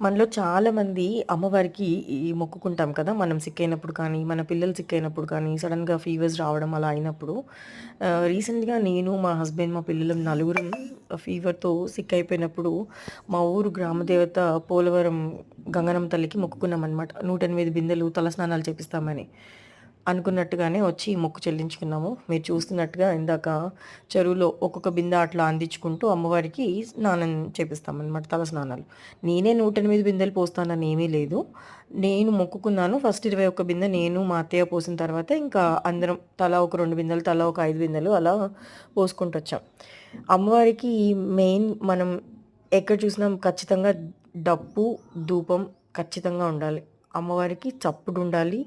మనలో చాలామంది అమ్మవారికి మొక్కుకుంటాం కదా! మనం సిక్కయినప్పుడు కానీ, మన పిల్లలు సిక్కయినప్పుడు కానీ, సడెన్‌గా ఫీవర్స్ రావడం అలా అయినప్పుడు రీసెంట్‌గా నేను, మా హస్బెండ్, మా పిల్లలం నలుగురం ఫీవర్‌తో సిక్ అయిపోయినప్పుడు మా ఊరు గ్రామదేవత పోలవరం గంగనమ్మ తల్లికి మొక్కుకున్నామనమాట. 108 బిందెలు తలస్నానాలు చేపిస్తామని. అనుకున్నట్టుగానే వచ్చి మొక్కు చెల్లించుకున్నాము. మీరు చూస్తున్నట్టుగా ఇందాక చెరువులో ఒక్కొక్క బిందె అట్లా అందించుకుంటూ అమ్మవారికి స్నానం చేపిస్తామనమాట, తలస్నానాలు. నేనే 108 బిందెలు పోస్తానని ఏమీ లేదు. నేను మొక్కుకున్నాను. ఫస్ట్ 21 బిందె నేను, మా అత్తయ్య పోసిన తర్వాత ఇంకా అందరం తలా ఒక 2 బిందెలు, తలా ఒక 5 బిందెలు అలా పోసుకుంటొచ్చాం. అమ్మవారికి మెయిన్ మనం ఎక్కడ చూసినా ఖచ్చితంగా డప్పు, ధూపం ఖచ్చితంగా ఉండాలి. అమ్మవారికి చప్పుడుండాలి.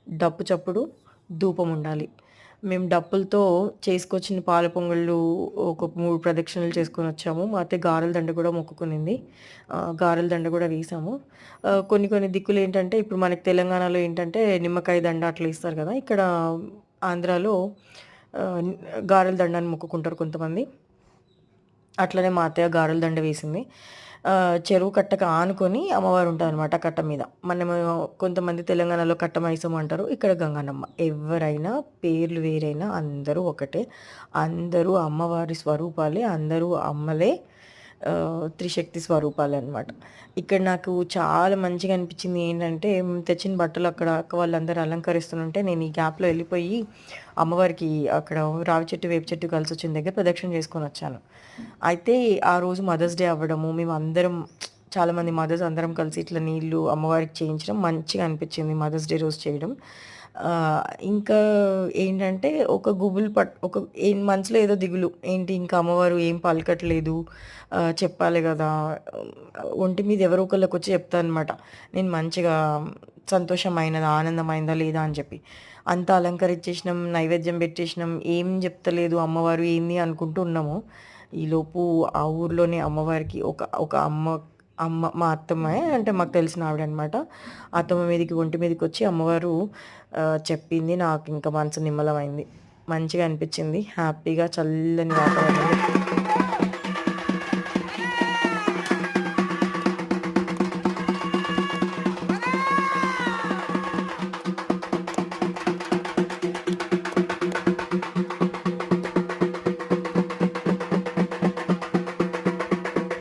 డప్పు చప్పుడు, ధూపముండాలి. మేము డప్పులతో చేసుకొచ్చిన పాల పొంగళ్ళు ఒక 3 ప్రదక్షిణలు చేసుకొనొచ్చాము. మా అత్తయ్య గారెల దండ కూడా మొక్కుకునింది. గారెల దండ కూడా వేశాము. కొన్ని కొన్ని దిక్కులేంటంటే ఇప్పుడు మనకి తెలంగాణలో ఏంటంటే నిమ్మకాయ దండ అట్లా ఇస్తారు కదా! ఇక్కడ ఆంధ్రాలో ఆహ్, గారెల దండ అని మొక్కుకుంటారు కొంతమంది. అట్లనే మా అత్తయ్య గారెల దండ వేసింది. చెరువు కట్టకు ఆనుకొని అమ్మవారు ఉంటారనమాట కట్ట మీద. మనము కొంతమంది తెలంగాణలో కట్ట మైసమ్మ అంటారు. ఇక్కడ గంగన్నమ్మ. ఎవ్వరైనా పేర్లు వేరైనా అందరూ ఒకటే. అందరూ అమ్మవారి స్వరూపాలే. అందరూ అమ్మలే. త్రిశక్తి స్వరూపాలే అనమాట. ఇక్కడ నాకు చాలా మంచిగా అనిపించింది ఏంటంటే, తెచ్చిన బట్టలు అక్కడ అక్క వాళ్ళందరూ అలంకరిస్తుంటే నేను ఈ గ్యాప్‌లో ఎళ్ళిపోయి అమ్మవారికి అక్కడ రావి చెట్టు, వేప చెట్టు కలిసొచ్చిన దగ్గర ప్రదక్షిణ చేసుకొనొచ్చాను. అయితే ఆ రోజు మదర్స్ డే అవ్వడము, మేమందరం చాలామంది మదర్స్ అందరం కలిసి ఇట్లా నీళ్ళు అమ్మవారికి చేయించడం మంచిగా అనిపించింది మదర్స్ డే రోజు చేయడం. ఇంకా ఏంటంటే ఒక గుబులు ఒక మనసులో ఏదో దిగులు. ఏంటి ఇంకా అమ్మవారు ఏం పలకట్లేదు. చెప్పాలి గదా! ఒంటి మీద ఎవరో ఒకళ్ళకొచ్చి చెప్తానమాట. నేను మంచిగా సంతోషమైనదా, ఆనందమైందా లేదా అని చెప్పి. అంతా అలంకరించేసినాం, నైవేద్యం పెట్టేసినాం. ఏం చెప్తలేదు అమ్మవారు ఏంది అనుకుంటూ ఉన్నాము. ఈలోపు ఆ ఊర్లోనే అమ్మవారికి ఒక ఒక అమ్మ మా అత్తమ్మే అంటే మాకు తెలిసిన ఆవిడనమాట. అత్తమ్మ మీదకి ఒంటి మీదకొచ్చి అమ్మవారు చెప్పింది. నాకింక మనసు నిమ్మలమైంది. మంచిగా అనిపిచ్చింది. హ్యాపీగా చల్లని వాతావరణంలో